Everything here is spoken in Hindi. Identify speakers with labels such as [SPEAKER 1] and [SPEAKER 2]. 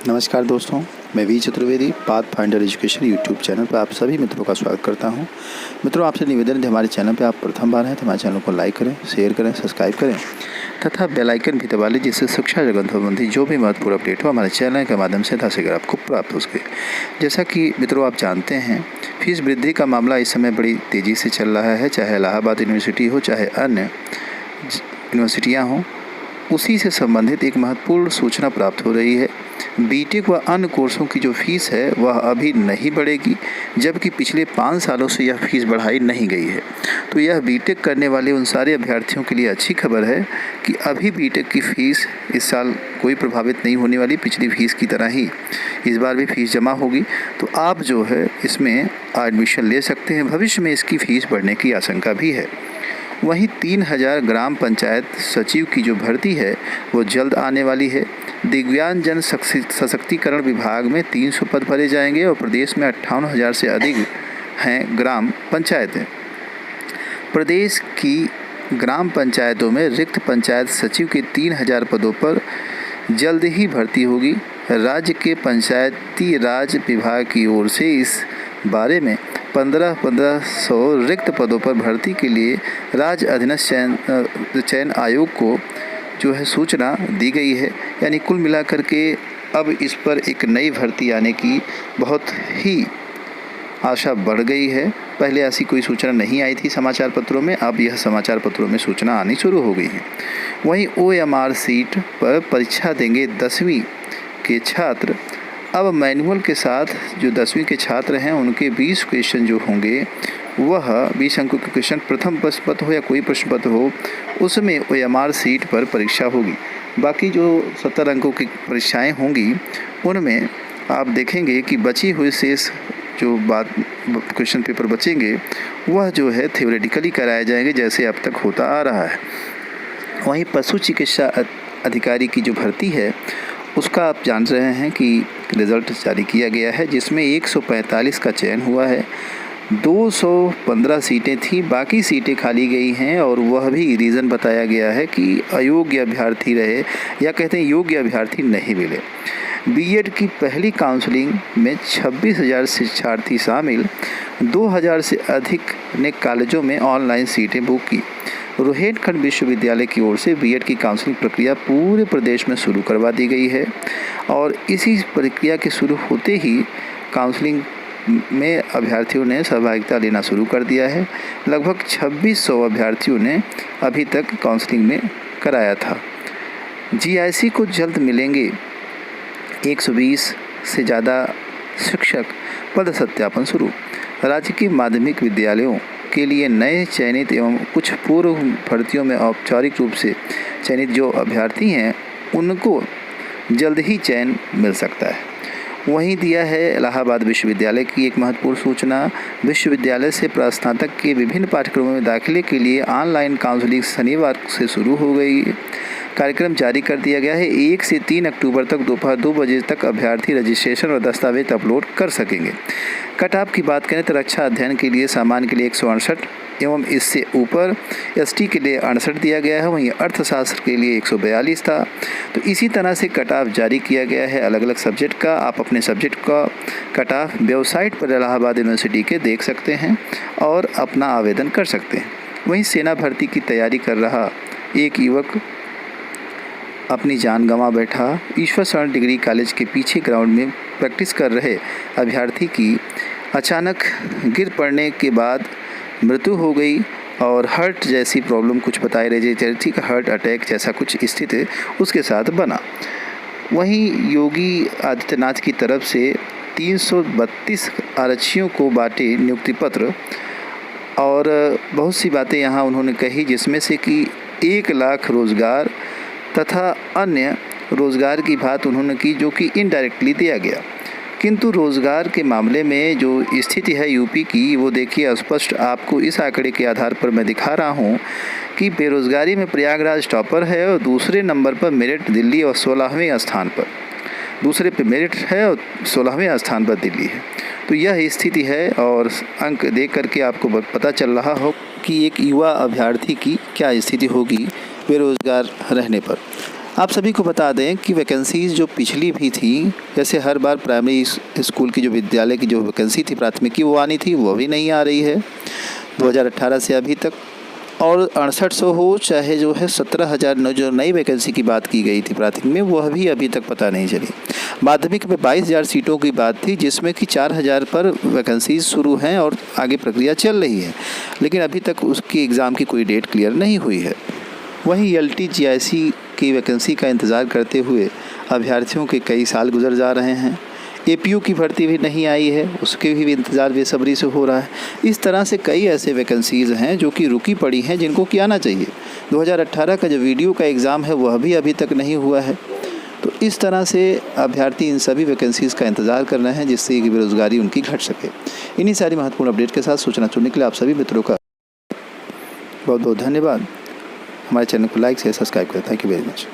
[SPEAKER 1] नमस्कार दोस्तों, मैं V Chaturvedi Path Finder Education YouTube channel पर आप सभी मित्रों का स्वागत करता हूं। मित्रों, आपसे निवेदन है, हमारे चैनल पर आप प्रथम बार हैं तो हमारे चैनल को लाइक करें, शेयर करें, सब्सक्राइब करें तथा बेल आइकन भी दबा लें, जिससे शिक्षा जगत संबंधी जो भी महत्वपूर्ण अपडेट हो हमारे चैनल के माध्यम से शीघ्र आपको प्राप्त हो सके। जैसा कि मित्रों आप जानते हैं, फीस वृद्धि का मामला इस समय बड़ी तेज़ी से चल रहा है। चाहे इलाहाबाद यूनिवर्सिटी हो, चाहे अन्य यूनिवर्सिटियाँ हों, उसी से संबंधित एक महत्वपूर्ण सूचना प्राप्त हो रही है। बीटेक व अन्य कोर्सों की जो फीस है वह अभी नहीं बढ़ेगी, जबकि पिछले 5 सालों से यह फीस बढ़ाई नहीं गई है। तो यह बीटेक करने वाले उन सारे अभ्यर्थियों के लिए अच्छी खबर है कि अभी बीटेक की फ़ीस इस साल कोई प्रभावित नहीं होने वाली। पिछली फीस की तरह ही इस बार भी फीस जमा होगी, तो आप जो है इसमें एडमिशन ले सकते हैं। भविष्य में इसकी फ़ीस बढ़ने की आशंका भी है। वहीं 3000 ग्राम पंचायत सचिव की जो भर्ती है वो जल्द आने वाली है। दिव्यांग जन सशक्तिकरण विभाग में 300 पद भरे जाएंगे और प्रदेश में 58,000 से अधिक हैं ग्राम पंचायतें। प्रदेश की ग्राम पंचायतों में रिक्त पंचायत सचिव के 3000 पदों पर जल्द ही भर्ती होगी। राज्य के पंचायती राज विभाग की ओर से इस बारे में 1500 रिक्त पदों पर भर्ती के लिए राज्य अधीनस्थ चयन आयोग को जो है सूचना दी गई है। यानी कुल मिलाकर के अब इस पर एक नई भर्ती आने की बहुत ही आशा बढ़ गई है। पहले ऐसी कोई सूचना नहीं आई थी समाचार पत्रों में, अब यह समाचार पत्रों में सूचना आनी शुरू हो गई है। वहीं OMR सीट पर परीक्षा देंगे 10वीं के छात्र। अब मैनुअल के साथ जो 10वीं के छात्र हैं उनके 20 क्वेश्चन जो होंगे वह 20 अंकों के क्वेश्चन, प्रथम प्रश्न पत्र हो या कोई प्रश्न पत्र हो, उसमें OMR सीट पर परीक्षा होगी। बाकी जो 70 अंकों की परीक्षाएं होंगी उनमें आप देखेंगे कि बची हुई शेष जो क्वेश्चन पेपर बचेंगे वह जो है थ्योरेटिकली कराए जाएंगे, जैसे अब तक होता आ रहा है। वहीं पशु चिकित्सा अधिकारी की जो भर्ती है उसका आप जान रहे हैं कि रिज़ल्ट जारी किया गया है, जिसमें 145 का चयन हुआ है। 215 सीटें थी, बाकी सीटें खाली गई हैं और वह भी रीज़न बताया गया है कि अयोग्य अभ्यर्थी रहे, या कहते हैं योग्य अभ्यर्थी नहीं मिले। बीएड की पहली काउंसलिंग में 26,000 शिक्षार्थी शामिल, 2,000 से अधिक ने कॉलेजों में ऑनलाइन सीटें बुक की। रोहितखंड विश्वविद्यालय की ओर से बीएड की काउंसलिंग प्रक्रिया पूरे प्रदेश में शुरू करवा दी गई है और इसी प्रक्रिया के शुरू होते ही काउंसलिंग में अभ्यर्थियों ने सहभागिता लेना शुरू कर दिया है। लगभग 2600 अभ्यर्थियों ने अभी तक काउंसलिंग में कराया था। GIC को जल्द मिलेंगे 120 से ज़्यादा शिक्षक, पद सत्यापन शुरू। राज्य के माध्यमिक विद्यालयों के लिए नए चयनित एवं कुछ पूर्व भर्तियों में औपचारिक रूप से चयनित जो अभ्यर्थी हैं उनको जल्द ही चयन मिल सकता है। वहीं दिया है इलाहाबाद विश्वविद्यालय की एक महत्वपूर्ण सूचना। विश्वविद्यालय से स्नातक के विभिन्न पाठ्यक्रमों में दाखिले के लिए ऑनलाइन काउंसलिंग शनिवार से शुरू हो गई। कार्यक्रम जारी कर दिया गया है। 1 से 3 अक्टूबर तक दोपहर 2 बजे तक अभ्यर्थी रजिस्ट्रेशन और दस्तावेज अपलोड कर सकेंगे। कट ऑफ की बात करें तो रक्षा अध्ययन के लिए सामान्य के लिए 168 एवं इससे ऊपर ST के लिए 68 दिया गया है। वहीं अर्थशास्त्र के लिए 142 था। तो इसी तरह से कट ऑफ जारी किया गया है अलग अलग सब्जेक्ट का। आप अपने सब्जेक्ट का कट ऑफ वेबसाइट पर इलाहाबाद यूनिवर्सिटी के देख सकते हैं और अपना आवेदन कर सकते हैं। वहीं सेना भर्ती की तैयारी कर रहा एक युवक अपनी जान गंवा बैठा। ईश्वर शरण डिग्री कॉलेज के पीछे ग्राउंड में प्रैक्टिस कर रहे अभ्यर्थी की अचानक गिर पड़ने के बाद मृत्यु हो गई और हार्ट जैसी प्रॉब्लम कुछ बताई रही, जैसे हार्ट अटैक जैसा कुछ स्थिति उसके साथ बना। वहीं योगी आदित्यनाथ की तरफ से 332 आरक्षियों को बांटे नियुक्ति पत्र और बहुत सी बातें यहाँ उन्होंने कही, जिसमें से कि 1 लाख रोज़गार तथा अन्य रोज़गार की बात उन्होंने की, जो कि इनडायरेक्टली दिया गया। किंतु रोज़गार के मामले में जो स्थिति है यूपी की, वो देखिए स्पष्ट आपको इस आंकड़े के आधार पर मैं दिखा रहा हूँ कि बेरोज़गारी में प्रयागराज टॉपर है और दूसरे नंबर पर मेरठ दिल्ली और 16वें स्थान पर, दूसरे पे मेरठ है और 16वें स्थान पर दिल्ली है। तो यह स्थिति है और अंक देख करके आपको पता चल रहा हो कि एक युवा अभ्यर्थी की क्या स्थिति होगी बेरोज़गार रहने पर। आप सभी को बता दें कि वैकेंसीज़ जो पिछली भी थी, जैसे हर बार प्राइमरी स्कूल की जो विद्यालय की जो वैकेंसी थी प्राथमिक की वो आनी थी, वो भी नहीं आ रही है 2018 से अभी तक। और 6800 हो चाहे जो है 17,000 जो नई वैकेंसी की बात की गई थी प्राथमिक में, वह भी अभी तक पता नहीं चली। माध्यमिक में 22,000 सीटों की बात थी, जिसमें कि 4,000 पर वैकेंसीज शुरू हैं और आगे प्रक्रिया चल रही है, लेकिन अभी तक उसकी एग्ज़ाम की कोई डेट क्लियर नहीं हुई है। वहीं LT GIC की वैकेंसी का इंतज़ार करते हुए अभ्यर्थियों के कई साल गुजर जा रहे हैं। APU की भर्ती भी नहीं आई है, उसके भी इंतज़ार बेसब्री से हो रहा है। इस तरह से कई ऐसे वैकेंसीज़ हैं जो कि रुकी पड़ी हैं, जिनको कि आना चाहिए। 2018 का जो वीडियो का एग्ज़ाम है वह भी अभी तक नहीं हुआ है। तो इस तरह से अभ्यर्थी इन सभी वैकेंसीज़ का इंतज़ार कर रहे हैं, जिससे कि बेरोज़गारी उनकी घट सके। इन्हीं सारी महत्वपूर्ण अपडेट के साथ सूचना चुनने के लिए आप सभी मित्रों का बहुत बहुत धन्यवाद। हमारे चैनल को लाइक शेयर सब्सक्राइब करें। Thank you very much.